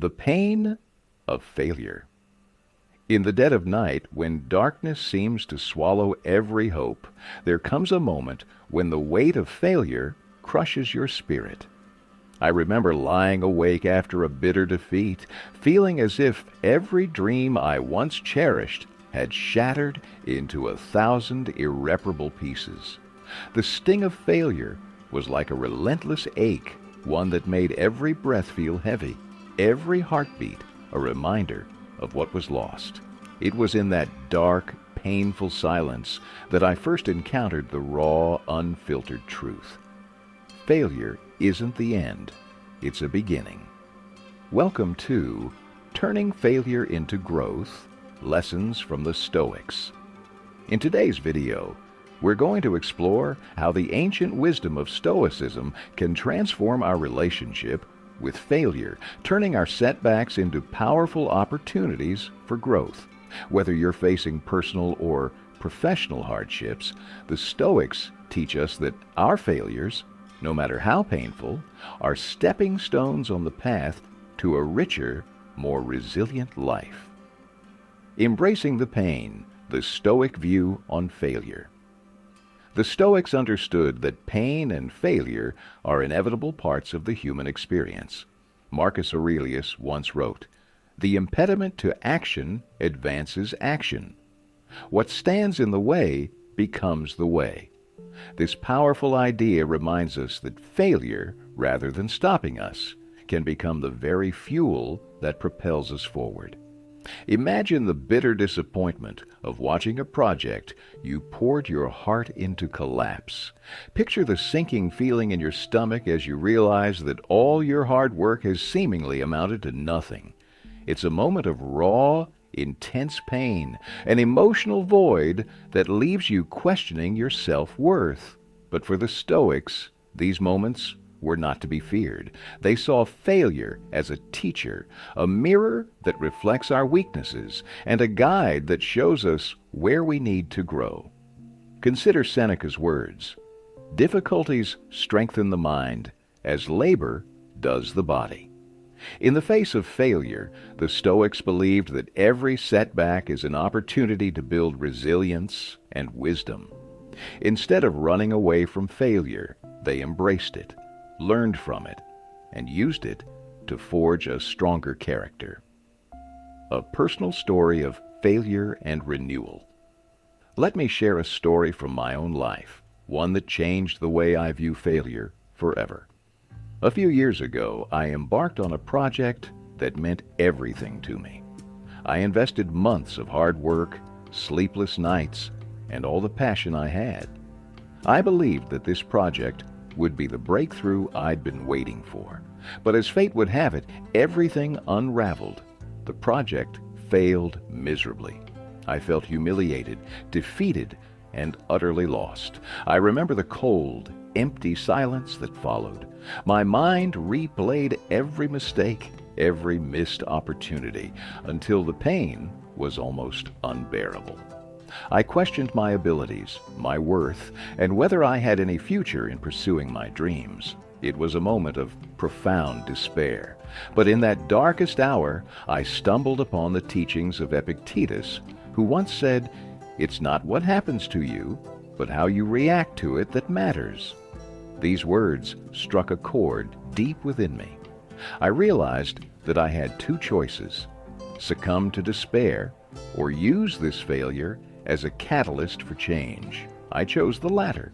The pain of failure. In the dead of night, when darkness seems to swallow every hope, there comes a moment when the weight of failure crushes your spirit. I remember lying awake after a bitter defeat, feeling as if every dream I once cherished had shattered into 1,000 irreparable pieces. The sting of failure was like a relentless ache, one that made every breath feel heavy, every heartbeat a reminder of what was lost. It was in that dark, painful silence that I first encountered the raw, unfiltered truth. Failure isn't the end, it's a beginning. Welcome to Turning Failure into Growth, Lessons from the Stoics. In today's video, we're going to explore how the ancient wisdom of Stoicism can transform our relationship with failure, turning our setbacks into powerful opportunities for growth. Whether you're facing personal or professional hardships, the Stoics teach us that our failures, no matter how painful, are stepping stones on the path to a richer, more resilient life. Embracing the pain, the Stoic view on failure. The Stoics understood that pain and failure are inevitable parts of the human experience. Marcus Aurelius once wrote, "The impediment to action advances action. What stands in the way becomes the way." This powerful idea reminds us that failure, rather than stopping us, can become the very fuel that propels us forward. Imagine the bitter disappointment of watching a project you poured your heart into collapse. Picture the sinking feeling in your stomach as you realize that all your hard work has seemingly amounted to nothing. It's a moment of raw, intense pain, an emotional void that leaves you questioning your self-worth. But for the Stoics, these moments were not to be feared. They saw failure as a teacher, a mirror that reflects our weaknesses, and a guide that shows us where we need to grow. Consider Seneca's words, "Difficulties strengthen the mind, as labor does the body." In the face of failure, the Stoics believed that every setback is an opportunity to build resilience and wisdom. Instead of running away from failure, they embraced it, learned from it, and used it to forge a stronger character. A personal story of failure and renewal. Let me share a story from my own life, one that changed the way I view failure forever. A few years ago, I embarked on a project that meant everything to me. I invested months of hard work, sleepless nights, and all the passion I had. I believed that this project would be the breakthrough I'd been waiting for. But as fate would have it, everything unraveled. The project failed miserably. I felt humiliated, defeated, and utterly lost. I remember the cold, empty silence that followed. My mind replayed every mistake, every missed opportunity, until the pain was almost unbearable. I questioned my abilities, my worth, and whether I had any future in pursuing my dreams. It was a moment of profound despair. But in that darkest hour, I stumbled upon the teachings of Epictetus, who once said, "It's not what happens to you, but how you react to it that matters." These words struck a chord deep within me. I realized that I had two choices: succumb to despair or use this failure as a catalyst for change. I chose the latter.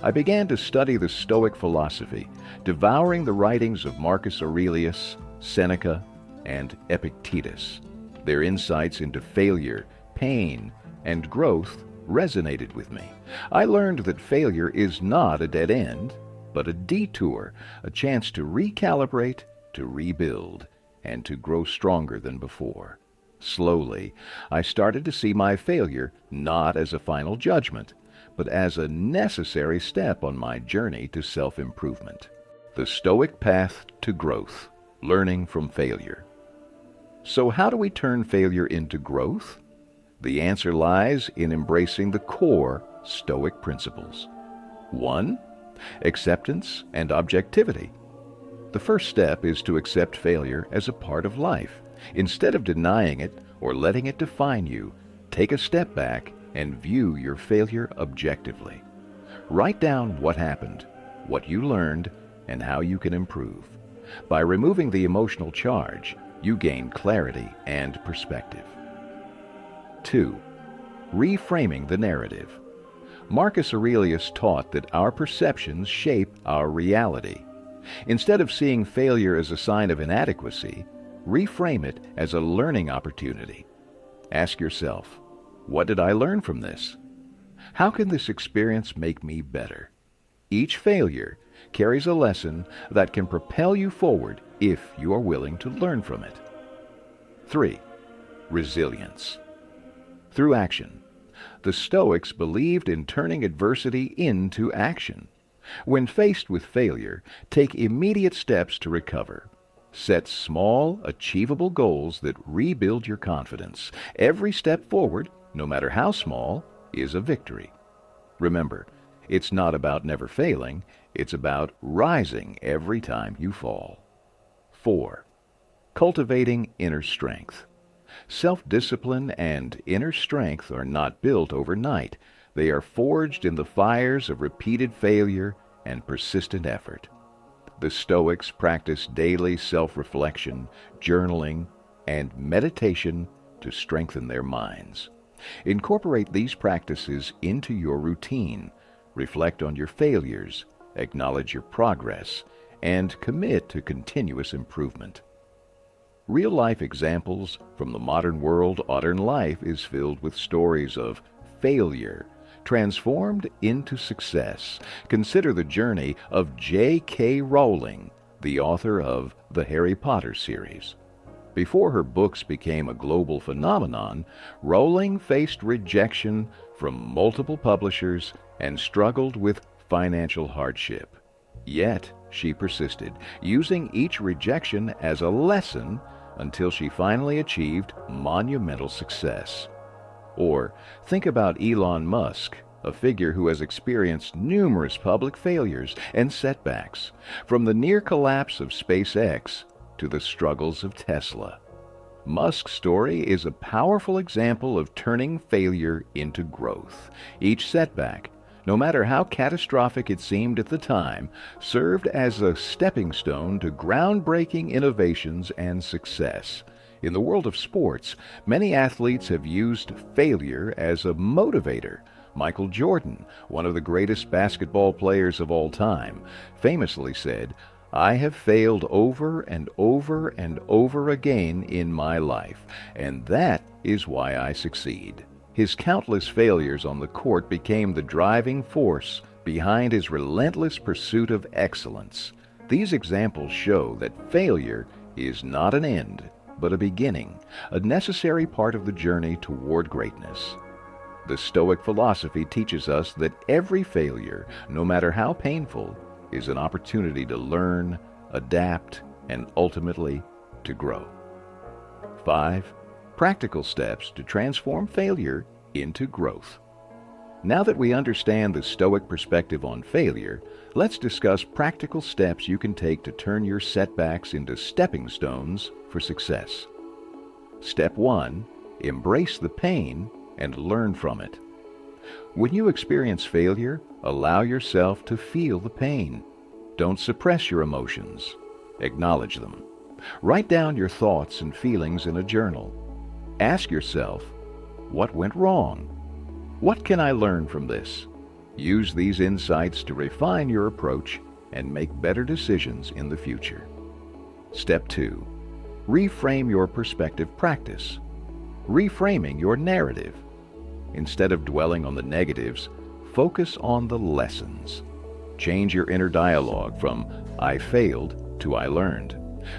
I began to study the Stoic philosophy, devouring the writings of Marcus Aurelius, Seneca, and Epictetus. Their insights into failure, pain, and growth resonated with me. I learned that failure is not a dead end, but a detour, a chance to recalibrate, to rebuild, and to grow stronger than before. Slowly, I started to see my failure not as a final judgment, but as a necessary step on my journey to self-improvement. The Stoic path to growth, learning from failure. So how do we turn failure into growth? The answer lies in embracing the core Stoic principles. 1. Acceptance and objectivity. The first step is to accept failure as a part of life. Instead of denying it or letting it define you, take a step back and view your failure objectively. Write down what happened, what you learned, and how you can improve. By removing the emotional charge, you gain clarity and perspective. 2. Reframing the narrative. Marcus Aurelius taught that our perceptions shape our reality. Instead of seeing failure as a sign of inadequacy, reframe it as a learning opportunity. Ask yourself, what did I learn from this? How can this experience make me better? Each failure carries a lesson that can propel you forward if you are willing to learn from it. 3. Resilience. Through action. The Stoics believed in turning adversity into action. When faced with failure, take immediate steps to recover. Set small, achievable goals that rebuild your confidence. Every step forward, no matter how small, is a victory. Remember, it's not about never failing, it's about rising every time you fall. 4. Cultivating inner strength. Self-discipline and inner strength are not built overnight. They are forged in the fires of repeated failure and persistent effort. The Stoics practiced daily self-reflection, journaling, and meditation to strengthen their minds. Incorporate these practices into your routine. Reflect on your failures, acknowledge your progress, and commit to continuous improvement. Real-life examples from the modern world. Modern life is filled with stories of failure transformed into success. Consider the journey of J.K. Rowling, the author of the Harry Potter series. Before her books became a global phenomenon, Rowling faced rejection from multiple publishers and struggled with financial hardship. Yet, she persisted, using each rejection as a lesson until she finally achieved monumental success. Or think about Elon Musk, a figure who has experienced numerous public failures and setbacks, from the near collapse of SpaceX to the struggles of Tesla. Musk's story is a powerful example of turning failure into growth. Each setback, no matter how catastrophic it seemed at the time, served as a stepping stone to groundbreaking innovations and success. In the world of sports, many athletes have used failure as a motivator. Michael Jordan, one of the greatest basketball players of all time, famously said, "I have failed over and over and over again in my life, and that is why I succeed." His countless failures on the court became the driving force behind his relentless pursuit of excellence. These examples show that failure is not an end, but a beginning, a necessary part of the journey toward greatness. The Stoic philosophy teaches us that every failure, no matter how painful, is an opportunity to learn, adapt, and ultimately to grow. 5. Practical steps to transform failure into growth. Now that we understand the Stoic perspective on failure, let's discuss practical steps you can take to turn your setbacks into stepping stones for success. Step 1. Embrace the pain and learn from it. When you experience failure, allow yourself to feel the pain. Don't suppress your emotions. Acknowledge them. Write down your thoughts and feelings in a journal. Ask yourself, what went wrong? What can I learn from this? Use these insights to refine your approach and make better decisions in the future. Step 2. Reframe your perspective practice. Reframing your narrative. Instead of dwelling on the negatives, focus on the lessons. Change your inner dialogue from "I failed" to "I learned."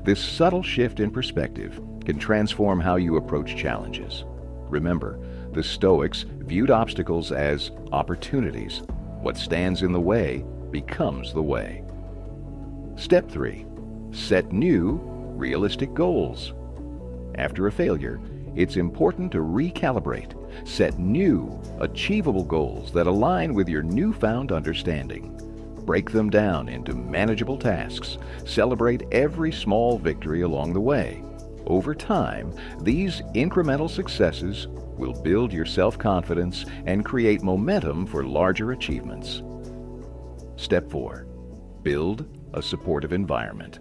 This subtle shift in perspective can transform how you approach challenges. Remember, the Stoics viewed obstacles as opportunities. What stands in the way becomes the way. Step 3. Set new, realistic goals. After a failure, it's important to recalibrate. Set new, achievable goals that align with your newfound understanding. Break them down into manageable tasks. Celebrate every small victory along the way. Over time, these incremental successes will build your self-confidence and create momentum for larger achievements. Step 4. Build a supportive environment.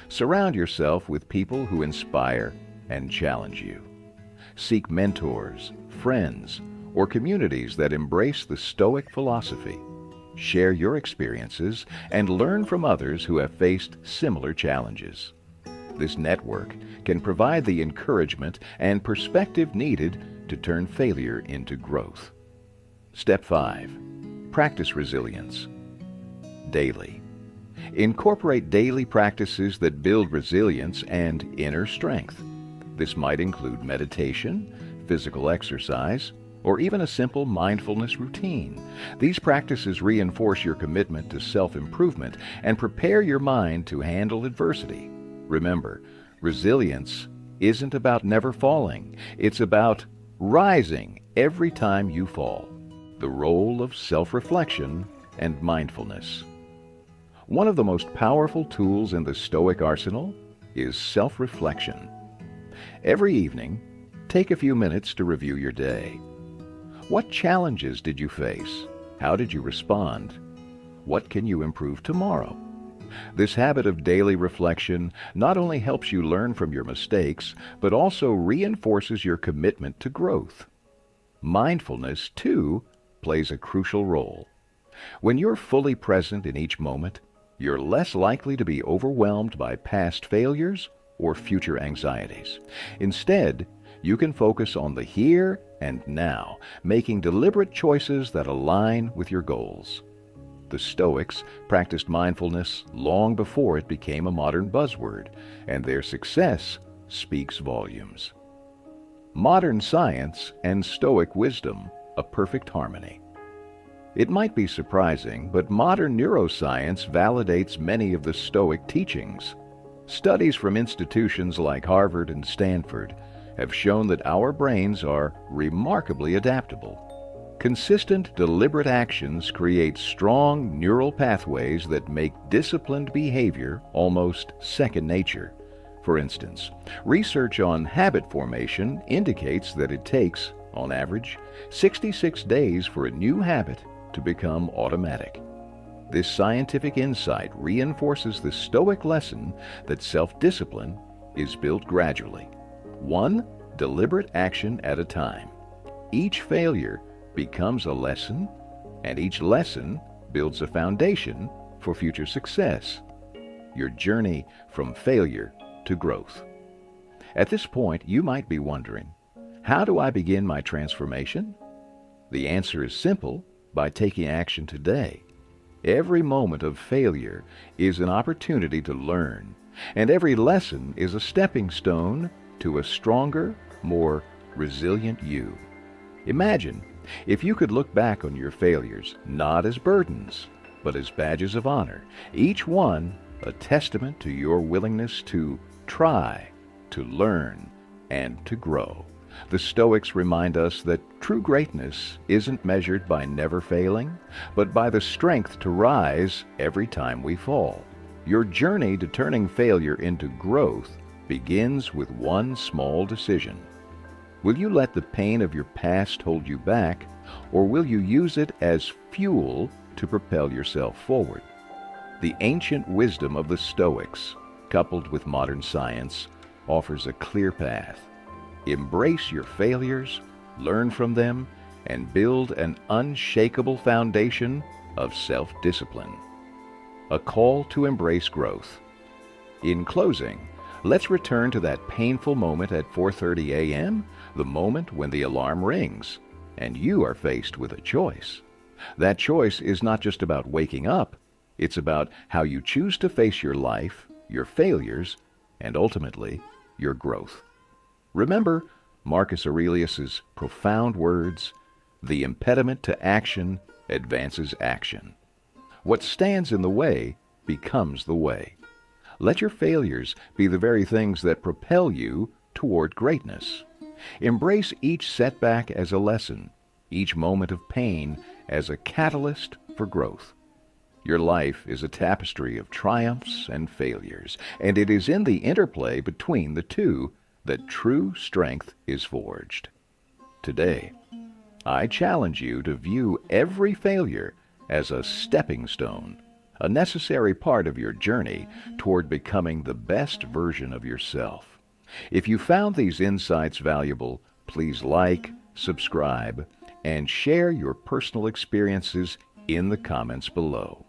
Surround yourself with people who inspire and challenge you. Seek mentors, friends, or communities that embrace the Stoic philosophy. Share your experiences and learn from others who have faced similar challenges. This network can provide the encouragement and perspective needed to turn failure into growth. Step 5. Practice resilience. Daily. Incorporate daily practices that build resilience and inner strength. This might include meditation, physical exercise, or even a simple mindfulness routine. These practices reinforce your commitment to self-improvement and prepare your mind to handle adversity. Remember, resilience isn't about never falling. It's about rising every time you fall. The role of self-reflection and mindfulness. One of the most powerful tools in the Stoic arsenal is self-reflection. Every evening, take a few minutes to review your day. What challenges did you face? How did you respond? What can you improve tomorrow? This habit of daily reflection not only helps you learn from your mistakes, but also reinforces your commitment to growth. Mindfulness, too, plays a crucial role. When you're fully present in each moment, you're less likely to be overwhelmed by past failures or future anxieties. Instead, you can focus on the here and now, making deliberate choices that align with your goals. The Stoics practiced mindfulness long before it became a modern buzzword, and their success speaks volumes. Modern science and Stoic wisdom, a perfect harmony. It might be surprising, but modern neuroscience validates many of the Stoic teachings. Studies from institutions like Harvard and Stanford have shown that our brains are remarkably adaptable. Consistent, deliberate actions create strong neural pathways that make disciplined behavior almost second nature. For instance, research on habit formation indicates that it takes, on average, 66 days for a new habit to become automatic. This scientific insight reinforces the Stoic lesson that self-discipline is built gradually, one deliberate action at a time. Each failure becomes a lesson, and each lesson builds a foundation for future success. Your journey from failure to growth. At this point, you might be wondering, how do I begin my transformation? The answer is simple: by taking action today. Every moment of failure is an opportunity to learn, and every lesson is a stepping stone to a stronger, more resilient you. Imagine if you could look back on your failures not as burdens, but as badges of honor, each one a testament to your willingness to try, to learn, and to grow. The Stoics remind us that true greatness isn't measured by never failing, but by the strength to rise every time we fall. Your journey to turning failure into growth begins with one small decision. Will you let the pain of your past hold you back, or will you use it as fuel to propel yourself forward? The ancient wisdom of the Stoics, coupled with modern science, offers a clear path. Embrace your failures, learn from them, and build an unshakable foundation of self-discipline. A call to embrace growth. In closing, let's return to that painful moment at 4:30 a.m., the moment when the alarm rings, and you are faced with a choice. That choice is not just about waking up, it's about how you choose to face your life, your failures, and ultimately, your growth. Remember Marcus Aurelius's profound words, "The impediment to action advances action. What stands in the way becomes the way." Let your failures be the very things that propel you toward greatness. Embrace each setback as a lesson, each moment of pain as a catalyst for growth. Your life is a tapestry of triumphs and failures, and it is in the interplay between the two that true strength is forged. Today, I challenge you to view every failure as a stepping stone, a necessary part of your journey toward becoming the best version of yourself. If you found these insights valuable, please like, subscribe, and share your personal experiences in the comments below.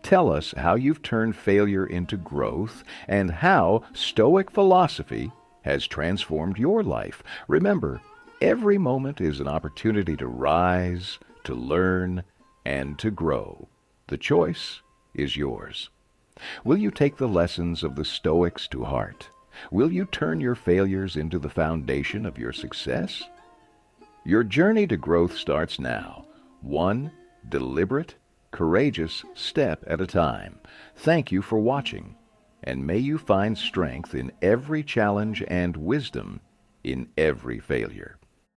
Tell us how you've turned failure into growth and how Stoic philosophy has transformed your life. Remember, every moment is an opportunity to rise, to learn, and to grow. The choice is yours. Will you take the lessons of the Stoics to heart? Will you turn your failures into the foundation of your success? Your journey to growth starts now, one deliberate, courageous step at a time. Thank you for watching, and may you find strength in every challenge and wisdom in every failure.